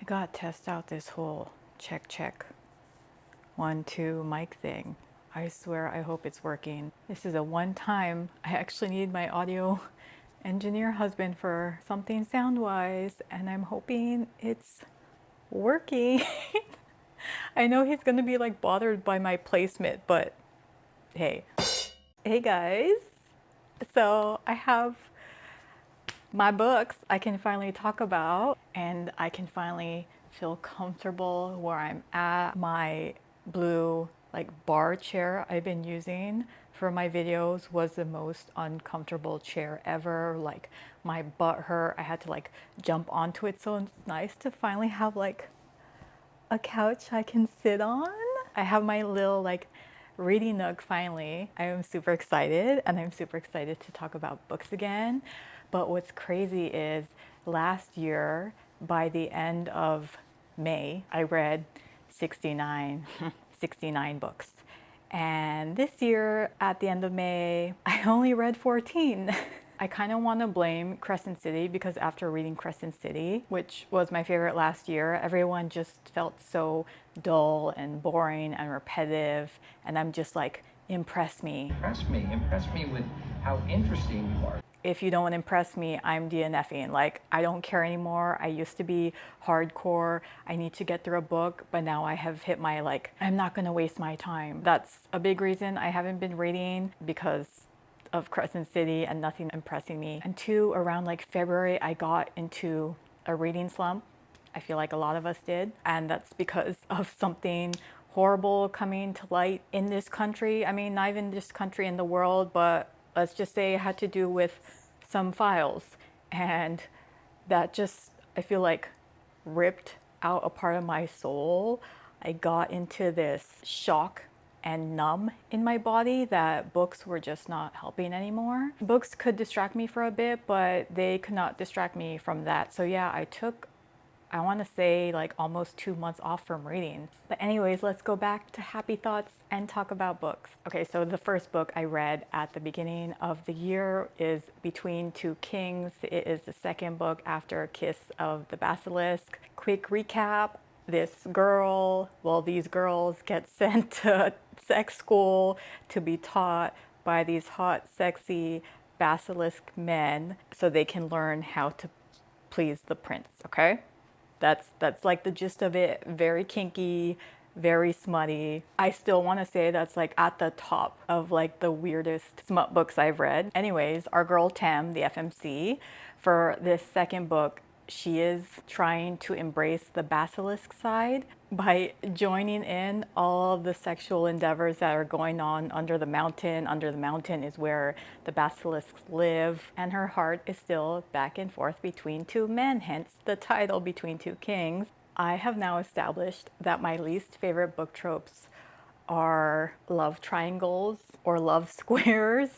gotta test out this whole check 1 2 mic thing. I swear, I hope it's working. This is a one time. I actually need my audio engineer husband for something sound wise, and I'm hoping it's working. I know he's gonna be like bothered by my placement, but hey. Hey guys. So I have my books I can finally talk about, and I can finally feel comfortable where I'm at. My blue like bar chair I've been using for my videos was the most uncomfortable chair ever. Like my butt hurt. I had to like jump onto it. So it's nice to finally have like a couch I can sit on. I have my little like reading nook finally. I am super excited, and I'm super excited to talk about books again. But what's crazy is last year, by the end of May, I read 69 books. And this year, at the end of May, I only read 14. I kind of want to blame Crescent City, because after reading Crescent City, which was my favorite last year, everyone just felt so dull and boring and repetitive. And I'm just like, impress me. Impress me with how interesting you are. If you don't impress me, I'm DNFing. Like, I don't care anymore. I used to be hardcore. I need to get through a book, but now I have hit my like, I'm not gonna waste my time. That's a big reason I haven't been reading, because of Crescent City and nothing impressing me. And two, around like February, I got into a reading slump. I feel like a lot of us did. And that's because of something horrible coming to light in this country. I mean, not even this country, in the world, but let's just say it had to do with some files. And that just, I feel like, ripped out a part of my soul. I got into this shock and numb in my body that books were just not helping anymore. Books could distract me for a bit, but they could not distract me from that. So yeah, I took, I want to say like almost 2 months off from reading. But anyways, let's go back to happy thoughts and talk about books. Okay, so the first book I read at the beginning of the year is Between Two Kings. It is the second book after Kiss of the Basilisk. Quick recap. This girl, well, these girls get sent to sex school to be taught by these hot, sexy basilisk men so they can learn how to please the prince, okay? That's like the gist of it. Very kinky, very smutty. I still want to say that's like at the top of like the weirdest smut books I've read. Anyways, our girl Tam, the FMC, for this second book, she is trying to embrace the basilisk side by joining in all of the sexual endeavors that are going on under the mountain. Under the mountain is where the basilisks live, and her heart is still back and forth between two men, hence the title Between Two Kings. I have now established that my least favorite book tropes are love triangles or love squares,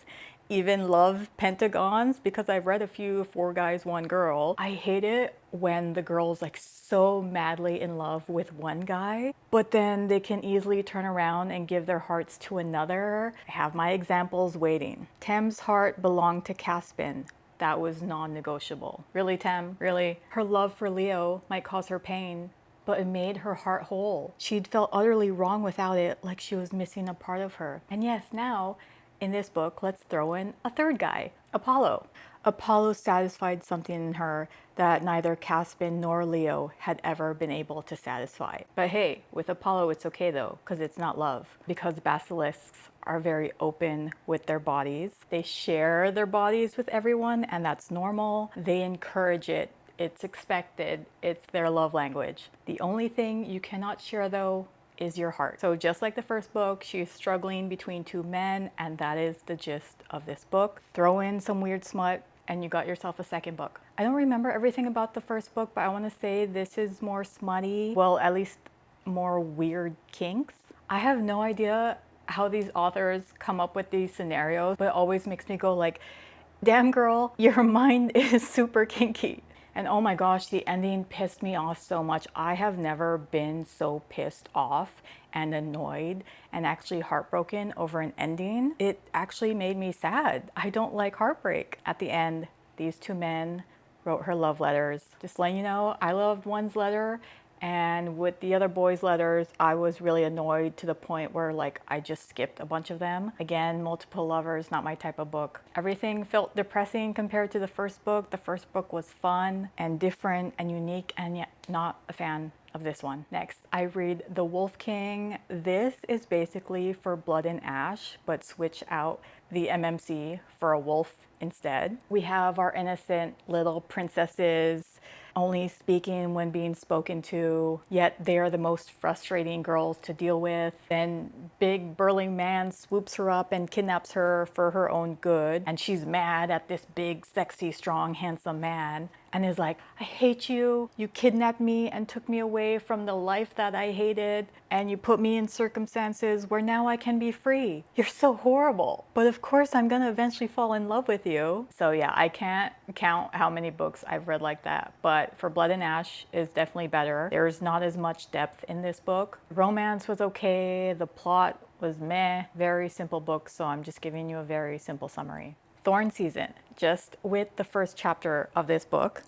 even love pentagons, because I've read a few 4 guys, 1 girl. I hate it when the girl's like so madly in love with one guy, but then they can easily turn around and give their hearts to another. I have my examples waiting. Tem's heart belonged to Caspin. That was non-negotiable. Really, Tem? Really? Her love for Leo might cause her pain, but it made her heart whole. She'd felt utterly wrong without it, like she was missing a part of her. And yes, now, in this book, let's throw in a third guy, Apollo. Apollo satisfied something in her that neither Caspin nor Leo had ever been able to satisfy. But hey, with Apollo it's okay though, because it's not love. Because basilisks are very open with their bodies. They share their bodies with everyone, and that's normal. They encourage it. It's expected. It's their love language. The only thing you cannot share though is your heart. So just like the first book, she's struggling between 2 men, and that is the gist of this book. Throw in some weird smut and you got yourself a second book. I don't remember everything about the first book, but I want to say this is more smutty. Well, at least more weird kinks. I have no idea how these authors come up with these scenarios, but it always makes me go like, damn girl, your mind is super kinky. And oh my gosh, the ending pissed me off so much. I have never been so pissed off and annoyed and actually heartbroken over an ending. It actually made me sad. I don't like heartbreak. At the end, these 2 men wrote her love letters. Just letting you know, I loved one's letter, and with the other boys' letters, I was really annoyed to the point where like I just skipped a bunch of them. Again, multiple lovers, not my type of book. Everything felt depressing compared to the first book. The first book was fun and different and unique, and yet not a fan of this one. Next, I read The Wolf King. This is basically for Blood and Ash, but switch out the MMC for a wolf instead. We have our innocent little princesses only speaking when being spoken to, yet they are the most frustrating girls to deal with. Then big burly man swoops her up and kidnaps her for her own good, and she's mad at this big, sexy, strong, handsome man and is like, I hate you. You kidnapped me and took me away from the life that I hated, and you put me in circumstances where now I can be free. You're so horrible. But of course I'm gonna eventually fall in love with you. So yeah, I can't count how many books I've read like that, but for Blood and Ash is definitely better. There's not as much depth in this book. Romance was okay, the plot was meh, very simple book, so I'm just giving you a very simple summary. Thorn season, just with the first chapter of this book,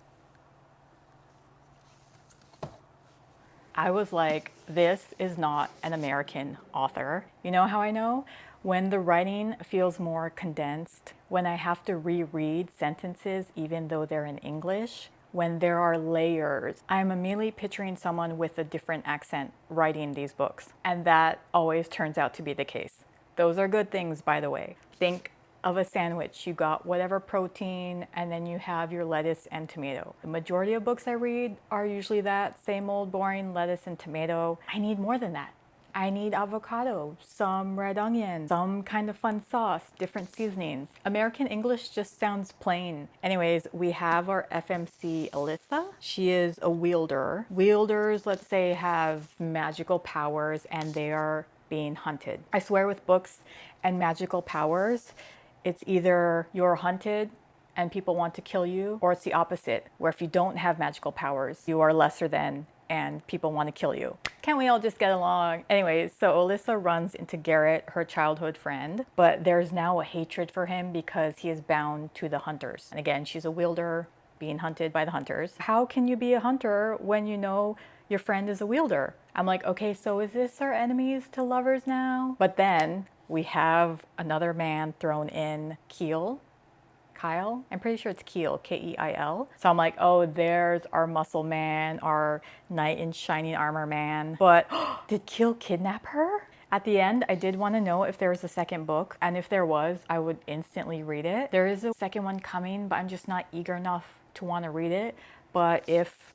I was like, this is not an American author. You know how I know? When the writing feels more condensed, when I have to reread sentences even though they're in English, when there are layers. I'm immediately picturing someone with a different accent writing these books, and that always turns out to be the case. Those are good things, by the way. Think of a sandwich. You got whatever protein, and then you have your lettuce and tomato. The majority of books I read are usually that same old boring lettuce and tomato. I need more than that. I need avocado, some red onion, some kind of fun sauce, different seasonings. American English just sounds plain. Anyways, we have our FMC Alyssa. She is a wielder. Wielders, let's say, have magical powers and they are being hunted. I swear with books and magical powers, it's either you're hunted and people want to kill you, or it's the opposite, where if you don't have magical powers, you are lesser than and people want to kill you. Can't we all just get along? Anyways, so Alyssa runs into Garrett, her childhood friend, but there's now a hatred for him because he is bound to the hunters. And again, she's a wielder being hunted by the hunters. How can you be a hunter when you know your friend is a wielder? I'm like, okay, so is this our enemies to lovers now? But then we have another man thrown in, Kyle? I'm pretty sure it's Keel, Keil. So I'm like, oh, there's our muscle man, our knight in shining armor man. But did Keel kidnap her? At the end, I did want to know if there was a second book, and if there was, I would instantly read it. There is a second one coming, but I'm just not eager enough to want to read it. But if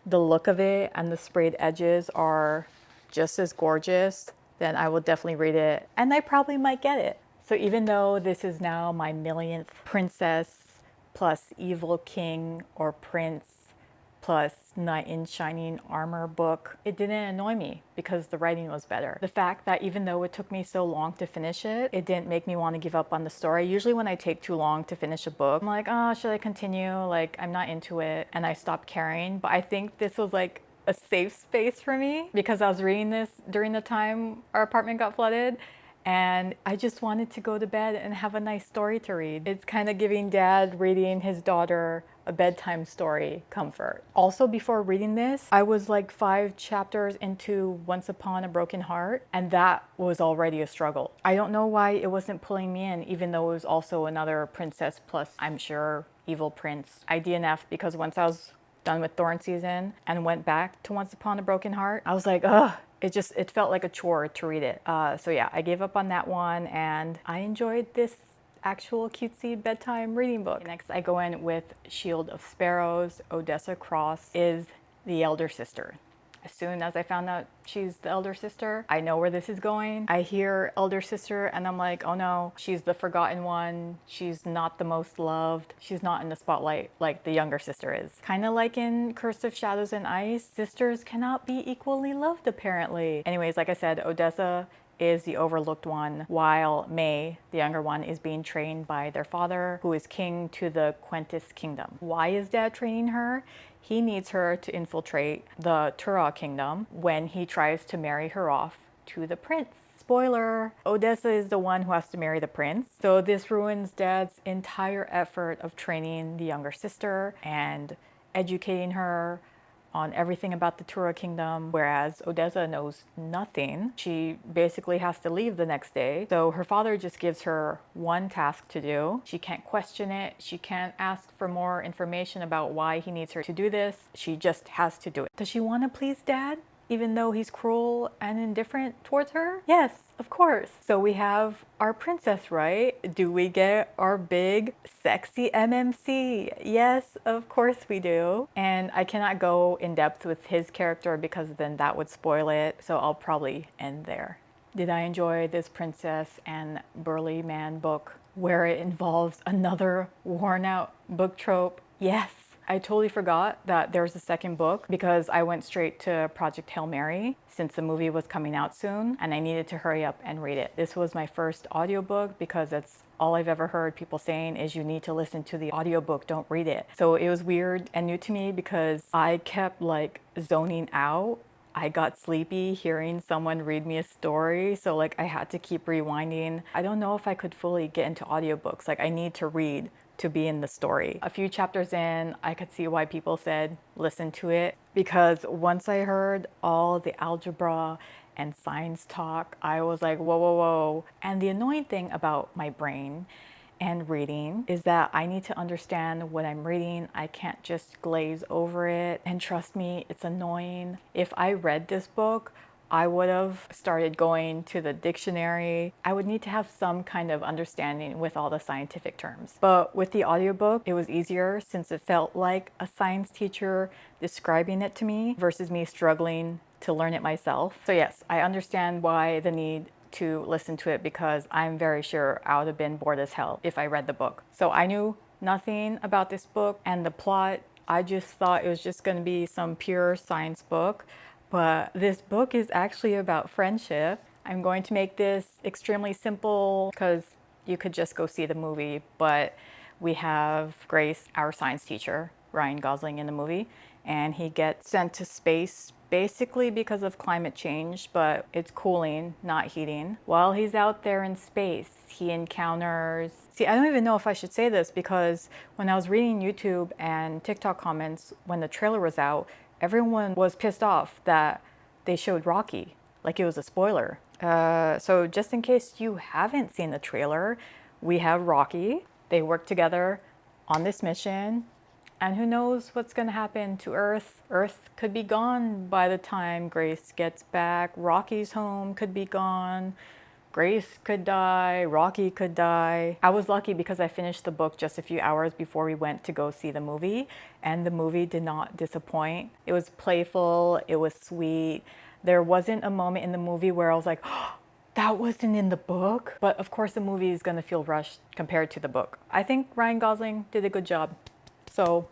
the look of it and the sprayed edges are just as gorgeous, then I will definitely read it, and I probably might get it. So even though this is now my millionth princess plus evil king or prince plus knight in shining armor book, it didn't annoy me because the writing was better. The fact that even though it took me so long to finish it, it didn't make me want to give up on the story. Usually when I take too long to finish a book, I'm like, oh, should I continue? Like, I'm not into it, and I stop caring. But I think this was like a safe space for me because I was reading this during the time our apartment got flooded, and I just wanted to go to bed and have a nice story to read. It's kind of giving dad reading his daughter a bedtime story comfort. Also, before reading this, I was like 5 chapters into Once Upon a Broken Heart, and that was already a struggle. I don't know why it wasn't pulling me in, even though it was also another princess plus, I'm sure, evil prince. I DNF'd because once I was done with Thorn season and went back to Once Upon a Broken Heart, I was like, ugh, it felt like a chore to read it. So yeah, I gave up on that one, and I enjoyed this actual cutesy bedtime reading book. Next, I go in with Shield of Sparrows. Odessa Cross is the elder sister. As soon as I found out she's the elder sister, I know where this is going. I hear elder sister and I'm like, oh no, she's the forgotten one. She's not the most loved. She's not in the spotlight like the younger sister is. Kind of like in Curse of Shadows and Ice, sisters cannot be equally loved apparently. Anyways, like I said, Odessa is the overlooked one, while May, the younger one, is being trained by their father, who is king to the Quentis kingdom. Why is dad training her? He needs her to infiltrate the Tura kingdom when he tries to marry her off to the prince. spoiler, Odessa is the one who has to marry the prince. So this ruins Dad's entire effort of training the younger sister and educating her on everything about the Tura kingdom, whereas Odessa knows nothing. She basically has to leave the next day. So her father just gives her one task to do. She can't question it. She can't ask for more information about why he needs her to do this. She just has to do it. Does she want to please Dad, even though he's cruel and indifferent towards her? Yes, of course. So we have our princess, right? Do we get our big, sexy MMC? Yes, of course we do. And I cannot go in depth with his character because then that would spoil it. So I'll probably end there. Did I enjoy this princess and burly man book where it involves another worn out book trope? Yes. I totally forgot that there's a second book because I went straight to Project Hail Mary since the movie was coming out soon and I needed to hurry up and read it. This was my first audiobook because that's all I've ever heard people saying is you need to listen to the audiobook, don't read it. So it was weird and new to me because I kept like zoning out. I got sleepy hearing someone read me a story, so like I had to keep rewinding. I don't know if I could fully get into audiobooks. Like I need to read to be in the story. A few chapters in, I could see why people said listen to it because once I heard all the algebra and science talk, I was like, whoa, whoa, whoa. And the annoying thing about my brain and reading is that I need to understand what I'm reading. I can't just glaze over it. And trust me, it's annoying. If I read this book, I would have started going to the dictionary. I would need to have some kind of understanding with all the scientific terms. But with the audiobook, it was easier since it felt like a science teacher describing it to me versus me struggling to learn it myself. So yes, I understand why the need to listen to it because I'm very sure I would have been bored as hell if I read the book. So I knew nothing about this book and the plot. I just thought it was just going to be some pure science book. But this book is actually about friendship. I'm going to make this extremely simple because you could just go see the movie, but we have Grace, our science teacher, Ryan Gosling in the movie, and he gets sent to space basically because of climate change, but it's cooling, not heating. While he's out there in space, he encounters... See, I don't even know if I should say this because when I was reading YouTube and TikTok comments when the trailer was out, everyone was pissed off that they showed Rocky, like it was a spoiler. So just in case you haven't seen the trailer, we have Rocky. They work together on this mission, and who knows what's gonna happen to Earth. Earth could be gone by the time Grace gets back. Rocky's home could be gone. Grace could die, Rocky could die. I was lucky because I finished the book just a few hours before we went to go see the movie, and the movie did not disappoint. It was playful, it was sweet. There wasn't a moment in the movie where I was like, oh, that wasn't in the book. But of course the movie is gonna feel rushed compared to the book. I think Ryan Gosling did a good job. So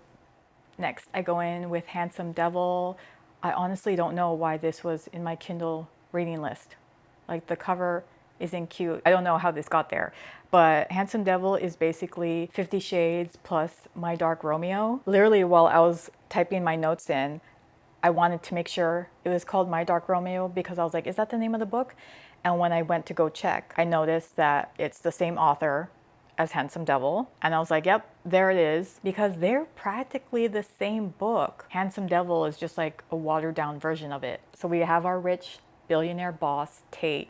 next I go in with Handsome Devil. I honestly don't know why this was in my Kindle reading list. Like the cover isn't cute. I don't know how this got there, but Handsome Devil is basically 50 Shades plus My Dark Romeo. Literally while I was typing my notes in, I wanted to make sure it was called My Dark Romeo because I was like, is that the name of the book? And when I went to go check, I noticed that it's the same author as Handsome Devil. And I was like, yep, there it is, because they're practically the same book. Handsome Devil is just like a watered down version of it. So we have our rich billionaire boss, Tate,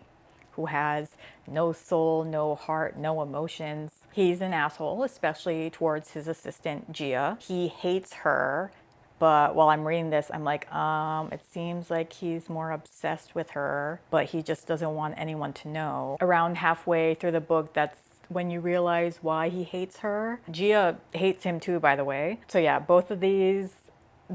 who has no soul, no heart, no emotions. He's an asshole, especially towards his assistant, Gia. He hates her, but while I'm reading this, I'm like, it seems like he's more obsessed with her, but he just doesn't want anyone to know. Around halfway through the book, that's when you realize why he hates her. Gia hates him too, by the way. So yeah, both of these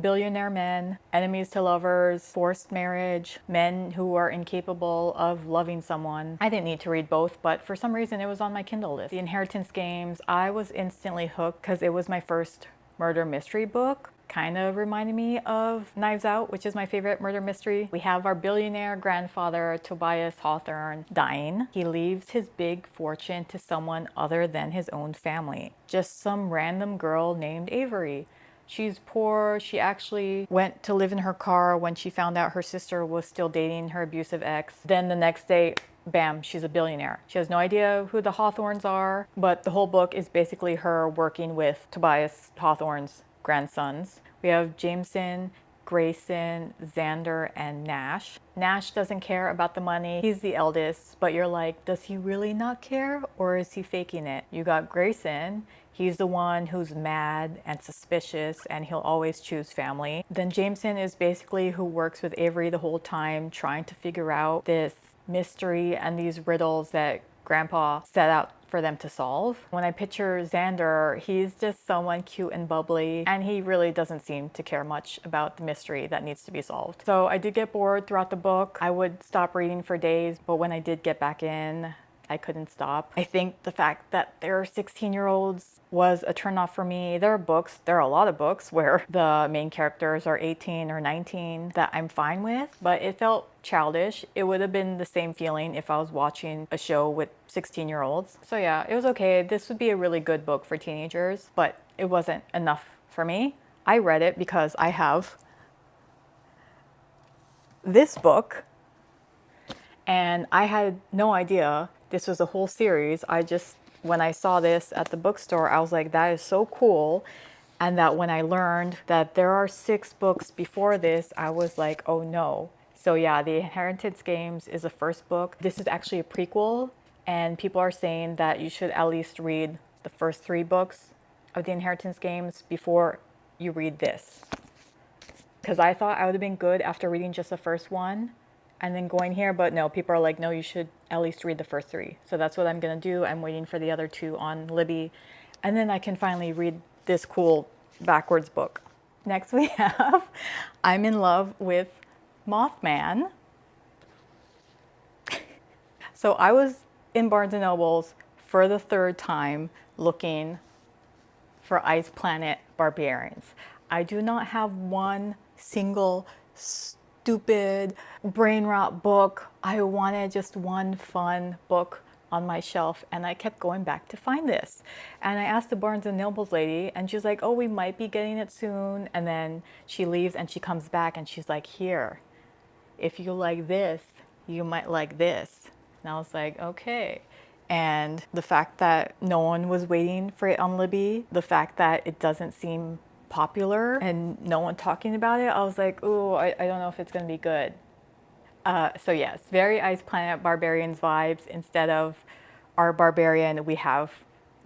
billionaire men, enemies to lovers, forced marriage, men who are incapable of loving someone. I didn't need to read both, but for some reason it was on my Kindle list. The Inheritance Games, I was instantly hooked because it was my first murder mystery book. Kind of reminded me of Knives Out, which is my favorite murder mystery. We have our billionaire grandfather, Tobias Hawthorne, dying. He leaves his big fortune to someone other than his own family. Just some random girl named Avery. She's poor. She actually went to live in her car when she found out her sister was still dating her abusive ex. Then the next day, bam, she's a billionaire. She has no idea who the Hawthorns are, but the whole book is basically her working with Tobias Hawthorne's grandsons. We have Jameson, Grayson, Xander, and Nash. Nash doesn't care about the money. He's the eldest, but you're like, does he really not care, or is he faking it? You got Grayson. He's the one who's mad and suspicious, and he'll always choose family. Then Jameson is basically who works with Avery the whole time, trying to figure out this mystery and these riddles that Grandpa set out for them to solve. When I picture Xander, he's just someone cute and bubbly, and he really doesn't seem to care much about the mystery that needs to be solved. So I did get bored throughout the book. I would stop reading for days, but when I did get back in, I couldn't stop. I think the fact that they're 16-year-olds was a turnoff for me. There are a lot of books where the main characters are 18 or 19 that I'm fine with, but it felt childish. It would have been the same feeling if I was watching a show with 16-year-olds. So yeah, it was okay. This would be a really good book for teenagers, but it wasn't enough for me. I read it because I have this book, and I had no idea this was a whole series. When I saw this at the bookstore, I was like, that is so cool. And that when I learned that there are 6 books before this, I was like, oh no. So yeah, The Inheritance Games is the first book. This is actually a prequel, and people are saying that you should at least read the first 3 books of The Inheritance Games before you read this. Because I thought I would have been good after reading just the first one and then going here, but no, people are like, no, you should at least read the first 3. So that's what I'm gonna do. I'm waiting for the other 2 on Libby, and then I can finally read this cool backwards book. Next we have I'm in Love with Mothman. So I was in Barnes & Noble's for the 3rd time looking for Ice Planet Barbarians. I do not have one single stupid brain rot book. I wanted just one fun book on my shelf, and I kept going back to find this. And I asked the Barnes & Noble's lady, and she's like, oh, we might be getting it soon. And then she leaves and she comes back and she's like, here, if you like this, you might like this. And I was like, okay. And the fact that no one was waiting for it on Libby, the fact that it doesn't seem popular and no one talking about it, I was like, oh, I don't know if it's gonna be good. So yes, very Ice Planet Barbarians vibes. Instead of our barbarian, we have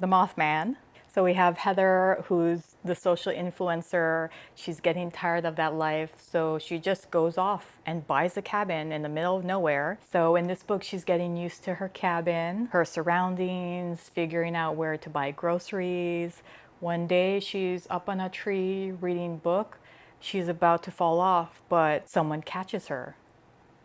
the Mothman. So we have Heather, who's the social influencer. She's getting tired of that life, so she just goes off and buys a cabin in the middle of nowhere. So in this book, she's getting used to her cabin, her surroundings, figuring out where to buy groceries. One day she's up on a tree reading a book. She's about to fall off, but someone catches her.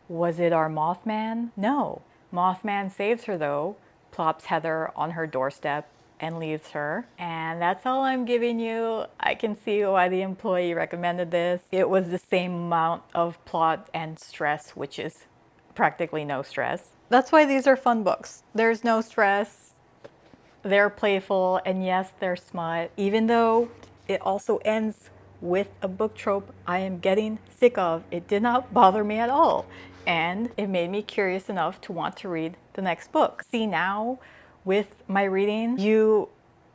Was it our Mothman? No. Mothman saves her though, plops Heather on her doorstep and leaves her. And that's all I'm giving you. I can see why the employee recommended this. It was the same amount of plot and stress, which is practically no stress. That's why these are fun books. There's no stress. They're playful, and yes, they're smut. Even though it also ends with a book trope I am getting sick of, it did not bother me at all. And it made me curious enough to want to read the next book. See, now with my reading, you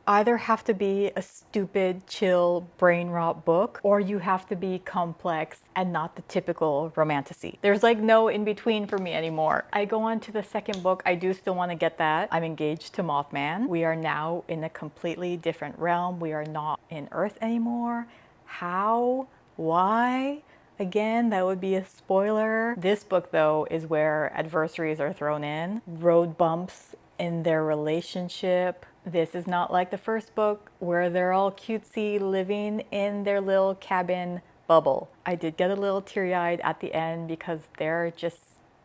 either have to be a stupid, chill, brain rot book, or you have to be complex and not the typical romantasy. There's like no in between for me anymore. I go on to the second book. I do still want to get that. I'm engaged to Mothman. We are now in a completely different realm. We are not in Earth anymore. How? Why? Again, that would be a spoiler. This book though is where adversaries are thrown in, road bumps in their relationship. This is not like the first book where they're all cutesy living in their little cabin bubble. I did get a little teary-eyed at the end because they're just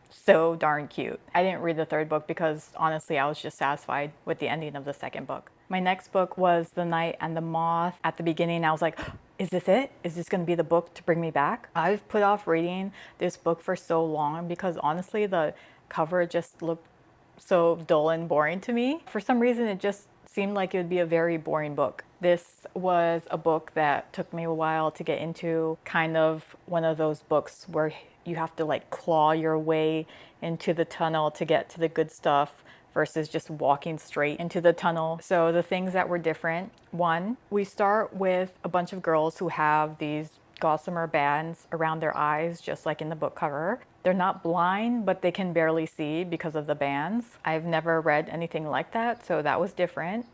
so darn cute. I didn't read the third book because honestly I was just satisfied with the ending of the second book. My next book was The Knight and The Moth. At the beginning I was like, is this it? Is this going to be the book to bring me back? I've put off reading this book for so long because honestly the cover just looked so dull and boring to me. For some reason it just seemed like it would be a very boring book. This was a book that took me a while to get into, kind of one of those books where you have to like claw your way into the tunnel to get to the good stuff versus just walking straight into the tunnel. So the things that were different, one, we start with a bunch of girls who have these gossamer bands around their eyes, just like in the book cover. They're not blind, but they can barely see because of the bands. I've never read anything like that, so that was different.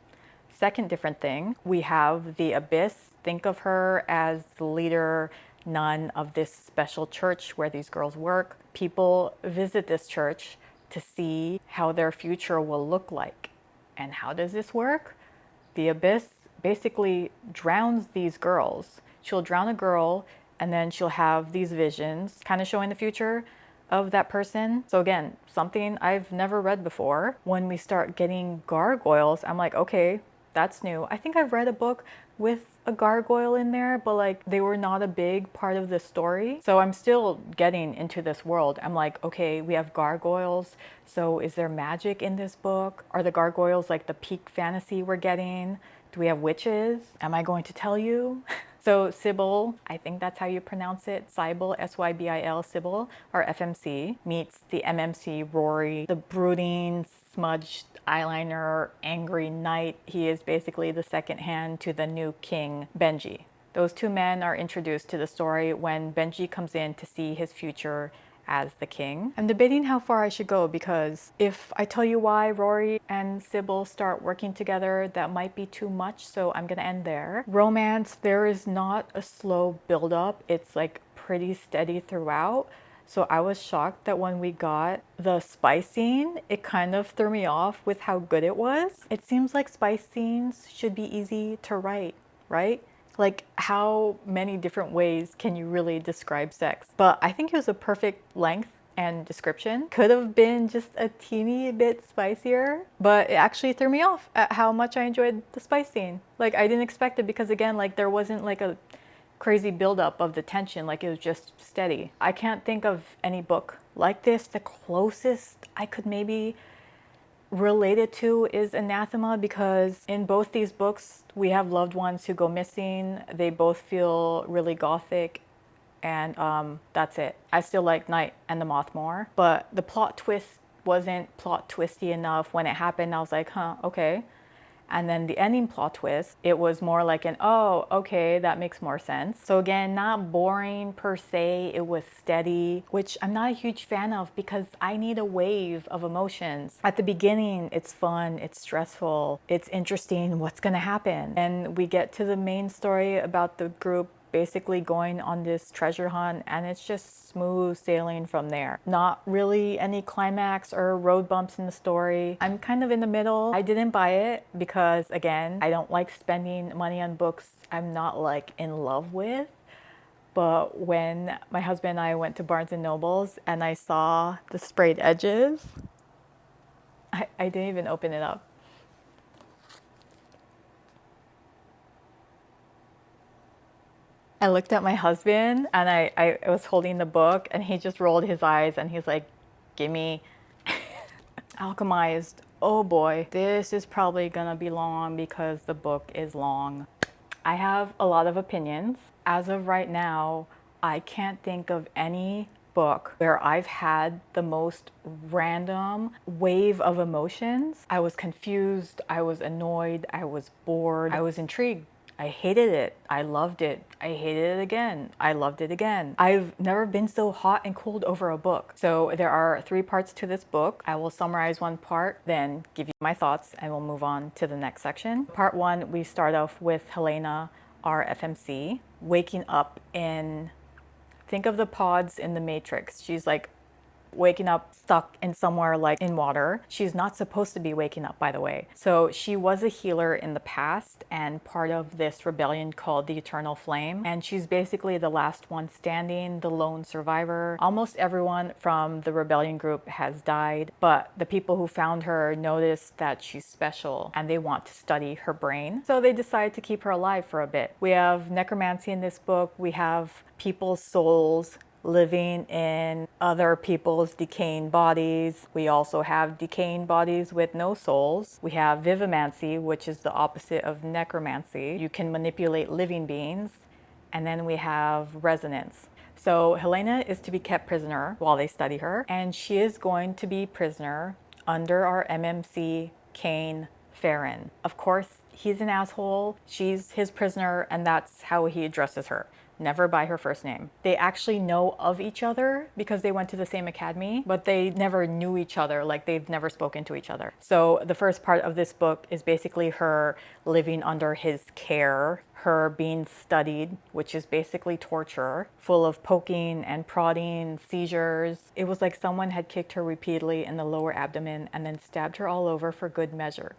Second different thing, we have the Abyss. Think of her as the leader nun of this special church where these girls work. People visit this church to see how their future will look like. And how does this work? The Abyss basically drowns these girls. She'll drown a girl and then she'll have these visions, kind of showing the future of that person. So again, something I've never read before. When we start getting gargoyles, I'm like, okay, that's new. I think I've read a book with a gargoyle in there, but like they were not a big part of the story. So I'm still getting into this world. I'm like, okay, we have gargoyles. So is there magic in this book? Are the gargoyles like the peak fantasy we're getting? Do we have witches? Am I going to tell you? So Sybil, I think that's how you pronounce it, Sybil, S-Y-B-I-L, Sybil, or FMC, meets the MMC Rory, the brooding, smudged eyeliner, angry knight. He is basically the second hand to the new king, Benji. Those two men are introduced to the story when Benji comes in to see his future as the king. I'm debating how far I should go because if I tell you why Rory and Sybil start working together, that might be too much, so I'm gonna end there. Romance, there is not a slow build-up. It's like pretty steady throughout. So I was shocked that when we got the spice scene, it kind of threw me off with how good it was. It seems like spice scenes should be easy to write, right? Like, how many different ways can you really describe sex? But I think it was a perfect length and description. Could have been just a teeny bit spicier, but it actually threw me off at how much I enjoyed the spice scene. Like, I didn't expect it because, again, like there wasn't like a crazy buildup of the tension, like it was just steady. I can't think of any book like this. The closest I could maybe related to is Anathema, because in both these books we have loved ones who go missing. They both feel really gothic, and that's it. I still like Knight and the Moth more, but the plot twist wasn't plot twisty enough. When it happened, I was like, huh, okay. And then the ending plot twist, it was more like an, oh, okay, that makes more sense. So again, not boring per se, it was steady, which I'm not a huge fan of because I need a wave of emotions. At the beginning, it's fun, it's stressful, it's interesting, what's gonna happen? And we get to the main story about the group basically going on this treasure hunt, and it's just smooth sailing from there. Not really any climax or road bumps in the story. I'm kind of in the middle. I didn't buy it because, again, I don't like spending money on books I'm not like in love with. But when my husband and I went to Barnes and Nobles and I saw the sprayed edges, I didn't even open it up. I looked at my husband and I was holding the book and he just rolled his eyes and he's like, gimme. Alchemised. Oh boy, this is probably gonna be long because the book is long. I have a lot of opinions. As of right now, I can't think of any book where I've had the most random wave of emotions. I was confused, I was annoyed, I was bored, I was intrigued. I hated it. I loved it. I hated it again. I loved it again. I've never been so hot and cold over a book. So there are 3 parts to this book. I will summarize one part, then give you my thoughts, and we'll move on to the next section. Part 1, we start off with Helena, our FMC, waking up in, think of the pods in the Matrix. She's like waking up stuck in somewhere like in water. She's not supposed to be waking up, by the way. So she was a healer in the past and part of this rebellion called the Eternal Flame. And she's basically the last one standing, the lone survivor. Almost everyone from the rebellion group has died, but the people who found her noticed that she's special and they want to study her brain. So they decide to keep her alive for a bit. We have necromancy in this book. We have people's souls living in other people's decaying bodies. We also have decaying bodies with no souls. We have vivimancy, which is the opposite of necromancy. You can manipulate living beings. And then we have resonance. So Helena is to be kept prisoner while they study her, and she is going to be prisoner under our MMC Kane Farron. Of course, he's an asshole. She's his prisoner, and that's how he addresses her. Never by her first name. They actually know of each other because they went to the same academy, but they never knew each other, like they've never spoken to each other. So the first part of this book is basically her living under his care, her being studied, which is basically torture, full of poking and prodding, seizures. It was like someone had kicked her repeatedly in the lower abdomen and then stabbed her all over for good measure.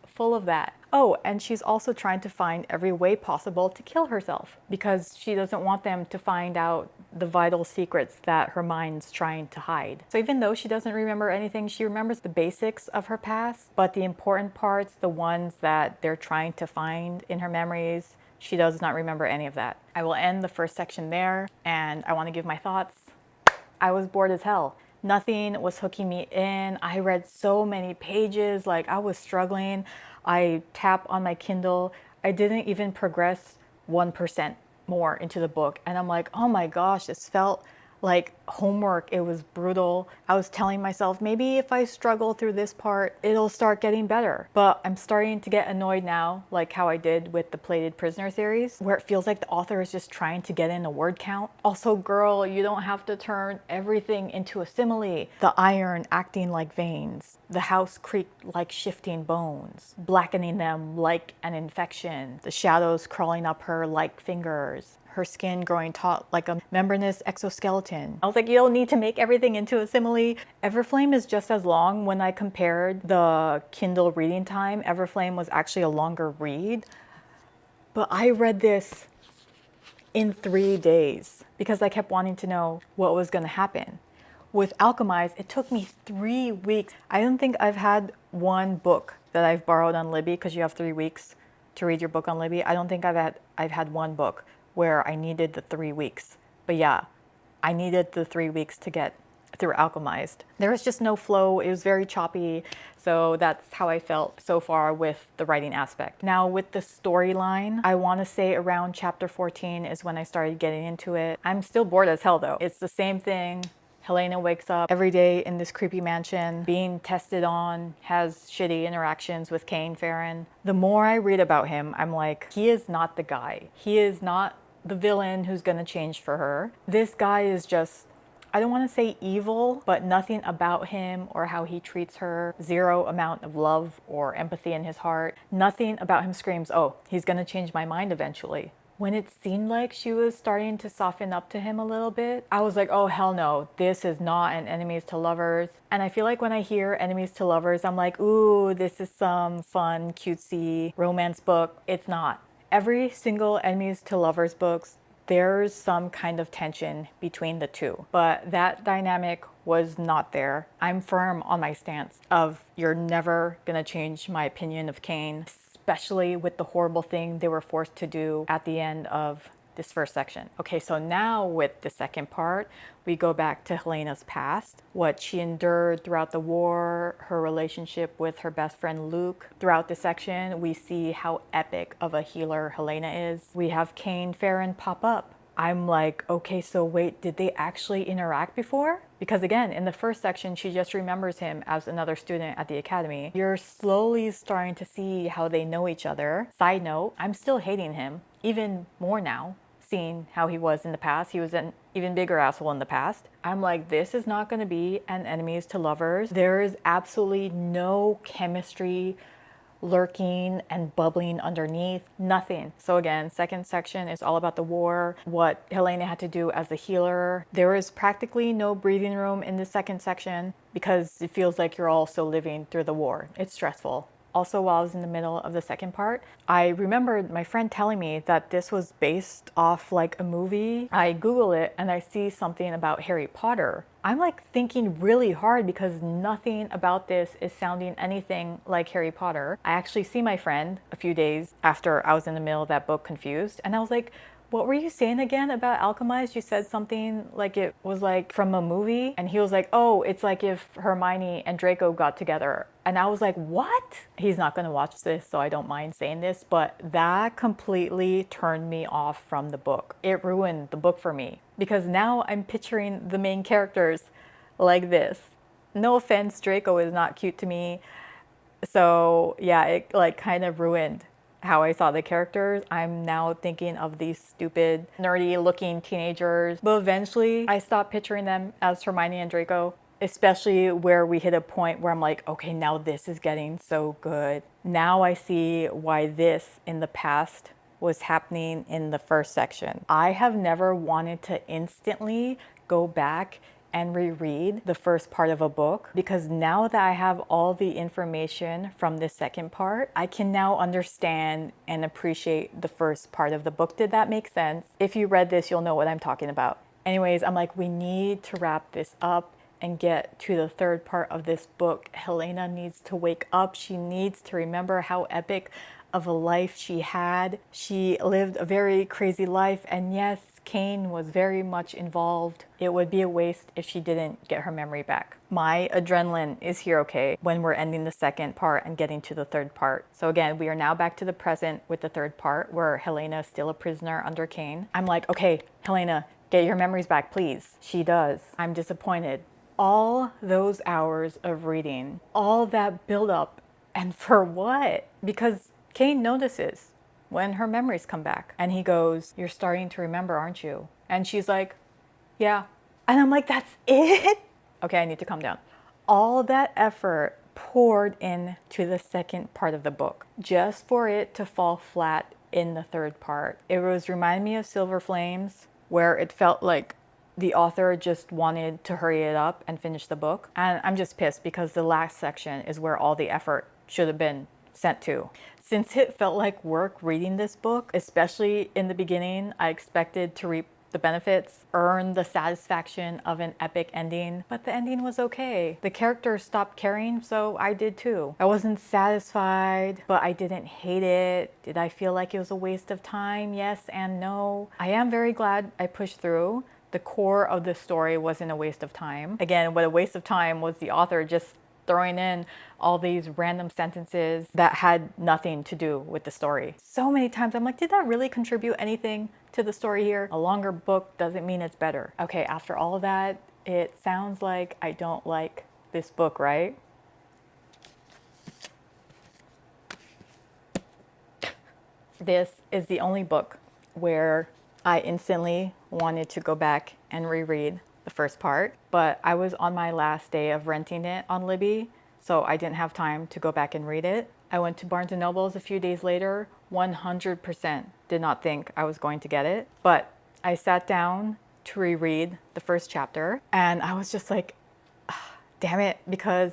Full of that. Oh, and she's also trying to find every way possible to kill herself because she doesn't want them to find out the vital secrets that her mind's trying to hide. So even though she doesn't remember anything, she remembers the basics of her past, but the important parts, the ones that they're trying to find in her memories, she does not remember any of that. I will end the first section there, and I want to give my thoughts. I was bored as hell. Nothing was hooking me in. I read so many pages, like I was struggling. I tap on my Kindle. I didn't even progress 1% more into the book. And I'm like, oh my gosh, this felt like homework. It was brutal. I was telling myself, maybe if I struggle through this part, it'll start getting better. But I'm starting to get annoyed now, like how I did with the Plated Prisoner series, where it feels like the author is just trying to get in a word count. Also, girl, you don't have to turn everything into a simile. The iron acting like veins, the house creaked like shifting bones, blackening them like an infection, the shadows crawling up her like fingers, her skin growing taut like a membranous exoskeleton. I was like, you don't need to make everything into a simile. Everflame is just as long. When I compared the Kindle reading time, Everflame was actually a longer read. But I read this in 3 days because I kept wanting to know what was going to happen. With Alchemised, it took me 3 weeks. I don't think I've had one book that I've borrowed on Libby, because you have 3 weeks to read your book on Libby. I don't think I've had one book where I needed the 3 weeks. But yeah, I needed the 3 weeks to get through Alchemised. There was just no flow. It was very choppy. So that's how I felt so far with the writing aspect. Now with the storyline, I want to say around chapter 14 is when I started getting into it. I'm still bored as hell though. It's the same thing. Helena wakes up every day in this creepy mansion, being tested on, has shitty interactions with Kane Farron. The more I read about him, I'm like, he is not the guy. He is not the villain who's gonna change for her. This guy is just, I don't want to say evil, but nothing about him or how he treats her, zero amount of love or empathy in his heart. Nothing about him screams, oh, he's gonna change my mind eventually. When it seemed like she was starting to soften up to him a little bit, I was like, oh hell no, this is not an enemies to lovers. And I feel like when I hear enemies to lovers, I'm like, ooh, this is some fun, cutesy romance book. It's not. Every single enemies to lovers books, there's some kind of tension between the two, but that dynamic was not there. I'm firm on my stance of you're never gonna change my opinion of Kane, especially with the horrible thing they were forced to do at the end of this first section. Okay, so now with the second part, we go back to Helena's past, what she endured throughout the war, her relationship with her best friend Luke. Throughout the section, we see how epic of a healer Helena is. We have Kane Farron pop up. I'm like, okay, so wait, did they actually interact before? Because again, in the first section, she just remembers him as another student at the academy. You're slowly starting to see how they know each other. Side note, I'm still hating him, even more now, seeing how he was in the past. He was an even bigger asshole in the past. I'm like, this is not gonna be an enemies to lovers. There is absolutely no chemistry lurking and bubbling underneath, nothing. So again, second section is all about the war, what Helena had to do as a healer. There is practically no breathing room in the second section because it feels like you're also living through the war. It's stressful. Also, while I was in the middle of the second part, I remembered my friend telling me that this was based off like a movie. I Google it and I see something about Harry Potter. I'm like thinking really hard because nothing about this is sounding anything like Harry Potter. I actually see my friend a few days after I was in the middle of that book confused, and I was like, what were you saying again about Alchemized? You said something like it was like from a movie, and he was like, oh, it's like if Hermione and Draco got together. And I was like, what? He's not gonna watch this, so I don't mind saying this, but that completely turned me off from the book. It ruined the book for me because now I'm picturing the main characters like this. No offense, Draco is not cute to me. So yeah, it like kind of ruined how I saw the characters. I'm now thinking of these stupid, nerdy looking teenagers. But eventually I stopped picturing them as Hermione and Draco, especially where we hit a point where I'm like, okay, now this is getting so good. Now I see why this in the past was happening in the first section. I have never wanted to instantly go back and reread the first part of a book because now that I have all the information from the second part, I can now understand and appreciate the first part of the book. Did that make sense? If you read this, you'll know what I'm talking about. Anyways, I'm like, we need to wrap this up and get to the third part of this book. Helena needs to wake up. She needs to remember how epic of a life she had. She lived a very crazy life, and yes, Kane was very much involved. It would be a waste if she didn't get her memory back. My adrenaline is here, okay, when we're ending the second part and getting to the third part. So again, we are now back to the present with the third part where Helena is still a prisoner under Kane. I'm like, okay, Helena, get your memories back, please. She does. I'm disappointed. All those hours of reading, all that buildup, and for what? Because Kane notices when her memories come back. And he goes, you're starting to remember, aren't you? And she's like, yeah. And I'm like, that's it? Okay, I need to calm down. All that effort poured into the second part of the book just for it to fall flat in the third part. It was reminding me of Silver Flames, where it felt like the author just wanted to hurry it up and finish the book. And I'm just pissed because the last section is where all the effort should have been sent to. Since it felt like work reading this book, especially in the beginning, I expected to reap the benefits, earn the satisfaction of an epic ending, but the ending was okay. The characters stopped caring, so I did too. I wasn't satisfied, but I didn't hate it. Did I feel like it was a waste of time? Yes and no. I am very glad I pushed through. The core of the story wasn't a waste of time. Again, what a waste of time was the author just throwing in all these random sentences that had nothing to do with the story. So many times I'm like, did that really contribute anything to the story here? A longer book doesn't mean it's better. Okay, after all of that, it sounds like I don't like this book, right? This is the only book where I instantly wanted to go back and reread the first part, but I was on my last day of renting it on Libby, so I didn't have time to go back and read it. I went to Barnes & Noble's a few days later, 100% did not think I was going to get it, but I sat down to reread the first chapter, and I was just like, damn it, because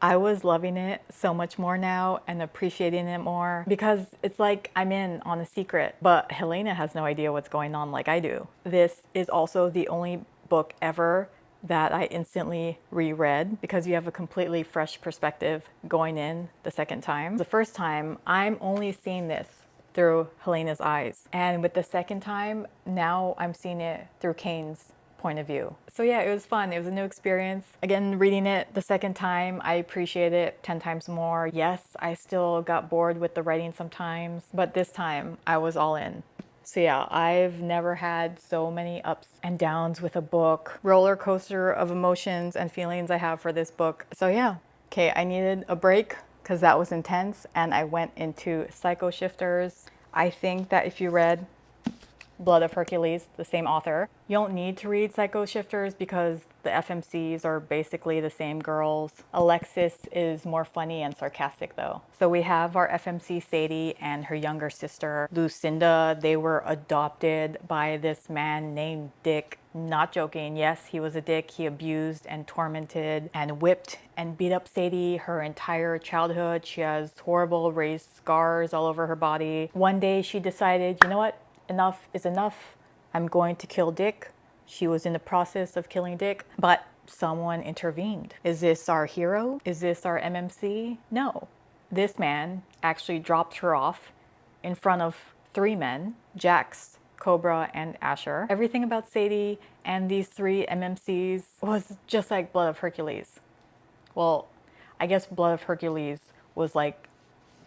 I was loving it so much more now and appreciating it more because it's like I'm in on a secret, but Helena has no idea what's going on like I do. This is also the only book ever that I instantly reread because you have a completely fresh perspective going in the second time. The first time, I'm only seeing this through Helena's eyes. And with the second time, now I'm seeing it through Kane's point of view. So yeah, it was fun. It was a new experience. Again, reading it the second time, I appreciate it 10 times more. Yes, I still got bored with the writing sometimes, but this time I was all in. So yeah, I've never had so many ups and downs with a book. Roller coaster of emotions and feelings I have for this book. So yeah, okay, I needed a break because that was intense and I went into Psycho Shifters. I think that if you read Blood of Hercules, the same author, you don't need to read Psycho Shifters because the FMCs are basically the same girls. Alexis is more funny and sarcastic though. So we have our FMC Sadie and her younger sister Lucinda. They were adopted by this man named Dick. Not joking, yes, he was a dick. He abused and tormented and whipped and beat up Sadie her entire childhood. She has horrible raised scars all over her body. One day she decided, you know what? Enough is enough. I'm going to kill Dick. She was in the process of killing Dick, but someone intervened. Is this our hero? Is this our MMC? No. This man actually dropped her off in front of 3 men. Jax, Cobra, and Asher. Everything about Sadie and these three MMCs was just like Blood of Hercules. Well, I guess Blood of Hercules was like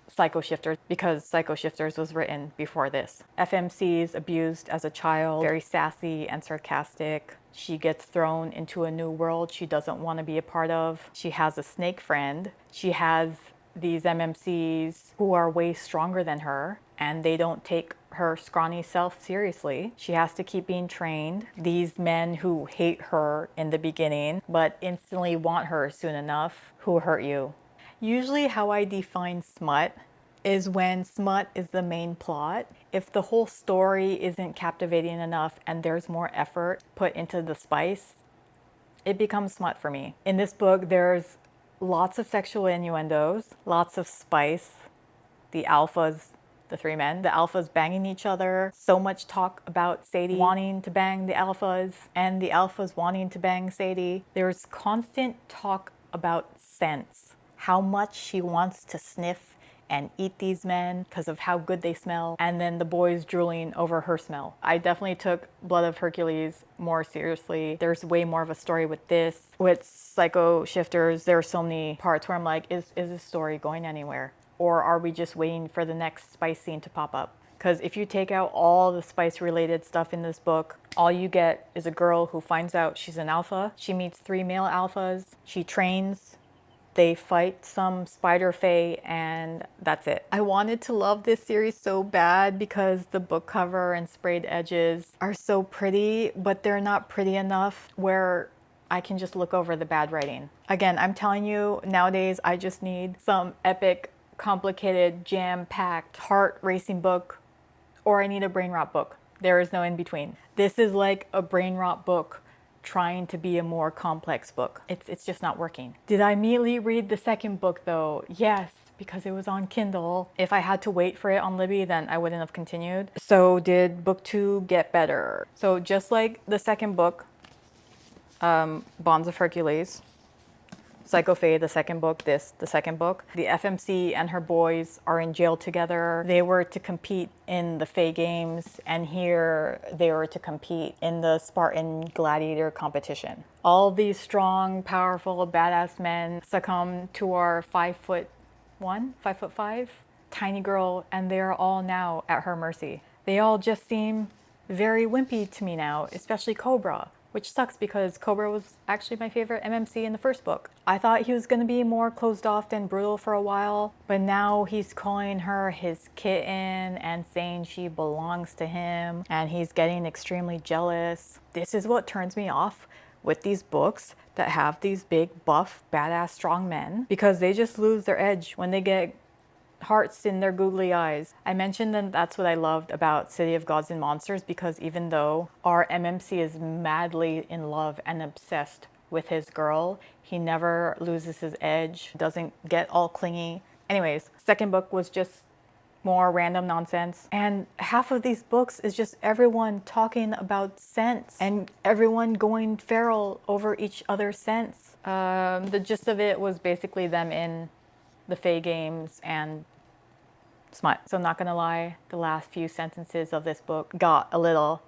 Psycho Shifters because Psycho Shifters was written before this. FMC's abused as a child, very sassy and sarcastic. She gets thrown into a new world she doesn't want to be a part of. She has a snake friend. She has these MMCs who are way stronger than her, and they don't take her scrawny self seriously. She has to keep being trained. These men who hate her in the beginning but instantly want her soon enough, who hurt you. Usually how I define smut is when smut is the main plot. If the whole story isn't captivating enough and there's more effort put into the spice, it becomes smut for me. In this book, there's lots of sexual innuendos, lots of spice. The alphas, the three men, the alphas banging each other. So much talk about Sadie wanting to bang the alphas and the alphas wanting to bang Sadie. There's constant talk about scents, how much she wants to sniff and eat these men because of how good they smell, and then the boys drooling over her smell. I definitely took Blood of Hercules more seriously. There's way more of a story with this. With Psycho Shifters, there are so many parts where I'm like, is this story going anywhere? Or are we just waiting for the next spice scene to pop up? Because if you take out all the spice related stuff in this book, all you get is a girl who finds out she's an alpha. She meets three male alphas. She trains. They fight some spider fae, and that's it. I wanted to love this series so bad because the book cover and sprayed edges are so pretty, but they're not pretty enough where I can just look over the bad writing. Again, I'm telling you, nowadays I just need some epic, complicated, jam-packed, heart-racing book, or I need a brain rot book. There is no in between. This is like a brain rot book trying to be a more complex book. It's just not working. Did I immediately read the second book though? Yes, because it was on Kindle. If I had to wait for it on Libby, then I wouldn't have continued. So did book 2 get better? So just like the second book, Bonds of Hercules, Psycho Fae, the second book, the second book. The FMC and her boys are in jail together. They were to compete in the Fae Games, and here they were to compete in the Spartan Gladiator competition. All these strong, powerful, badass men succumb to our 5'1", 5'5", tiny girl, and they're all now at her mercy. They all just seem very wimpy to me now, especially Cobra. Which sucks because Cobra was actually my favorite MMC in the first book. I thought he was going to be more closed off and brutal for a while, but now he's calling her his kitten and saying she belongs to him, and he's getting extremely jealous. This is what turns me off with these books that have these big, buff, badass, strong men, because they just lose their edge when they get hearts in their googly eyes. I mentioned that that's what I loved about City of Gods and Monsters, because even though our MMC is madly in love and obsessed with his girl, he never loses his edge, doesn't get all clingy. Anyways, second book was just more random nonsense. And half of these books is just everyone talking about scents and everyone going feral over each other's scents. The gist of it was basically them in the Fae Games and smut. So not gonna lie, the last few sentences of this book got a little,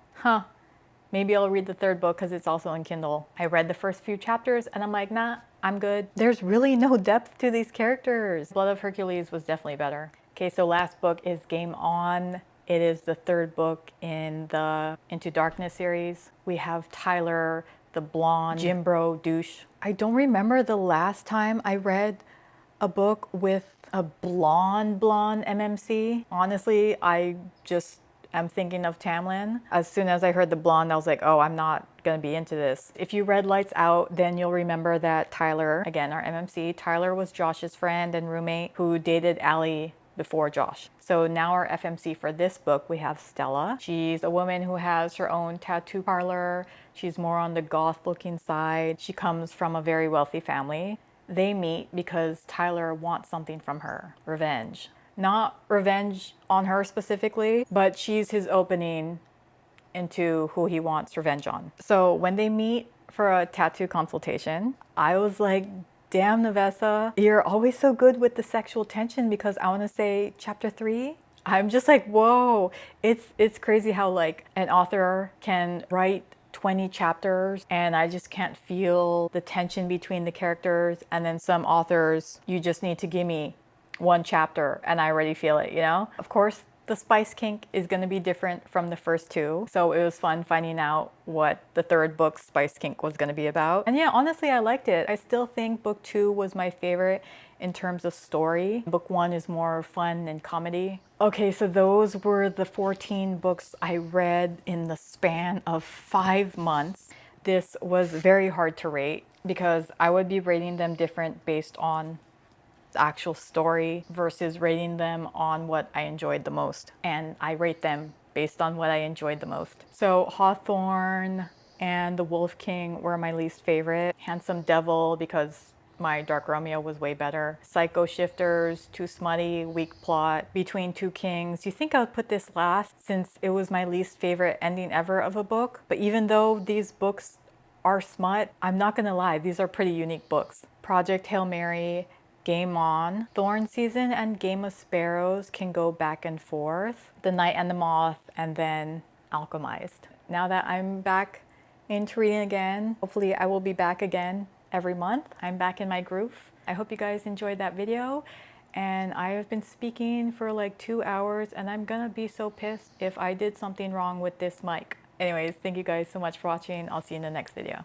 maybe I'll read the third book because it's also on Kindle. I read the first few chapters and I'm like, nah, I'm good. There's really no depth to these characters. Blood of Hercules was definitely better. Okay, so last book is Game On. It is the third book in the Into Darkness series. We have Tyler, the blonde gym bro douche. I don't remember the last time I read a book with a blonde MMC. Honestly, I just am thinking of Tamlin. As soon as I heard the blonde, I was like, oh, I'm not gonna be into this. If you read Lights Out, then you'll remember that Tyler, again, our MMC, Tyler was Josh's friend and roommate who dated Allie before Josh. So now our FMC for this book, we have Stella. She's a woman who has her own tattoo parlor. She's more on the goth looking side. She comes from a very wealthy family. They meet because Tyler wants something from her, revenge. Not revenge on her specifically, but she's his opening into who he wants revenge on. So when they meet for a tattoo consultation, I was like, damn, Nevessa, you're always so good with the sexual tension, because I want to say chapter 3, I'm just like, whoa, it's crazy how like an author can write 20 chapters and I just can't feel the tension between the characters. And then some authors, you just need to give me one chapter and I already feel it, you know? Of course, the Spice Kink is going to be different from the first two. So it was fun finding out what the third book, Spice Kink, was going to be about. And yeah, honestly, I liked it. I still think book two was my favorite in terms of story. Book one is more fun and comedy. Okay, so those were the 14 books I read in the span of 5 months. This was very hard to rate because I would be rating them different based on actual story versus rating them on what I enjoyed the most. And I rate them based on what I enjoyed the most. So Hawthorne and The Wolf King were my least favorite. Handsome Devil because my Dark Romeo was way better. Psycho Shifters, too smutty, weak plot. Between Two Kings. You think I would put this last since it was my least favorite ending ever of a book. But even though these books are smut, I'm not gonna lie, these are pretty unique books. Project Hail Mary, Game On, Thorn season, and Game of Sparrows can go back and forth. The Knight and the Moth, and then Alchemized. Now that I'm back into reading again, hopefully I will be back again every month. I'm back in my groove. I hope you guys enjoyed that video. And I have been speaking for like 2 hours and I'm gonna be so pissed if I did something wrong with this mic. Anyways, thank you guys so much for watching. I'll see you in the next video.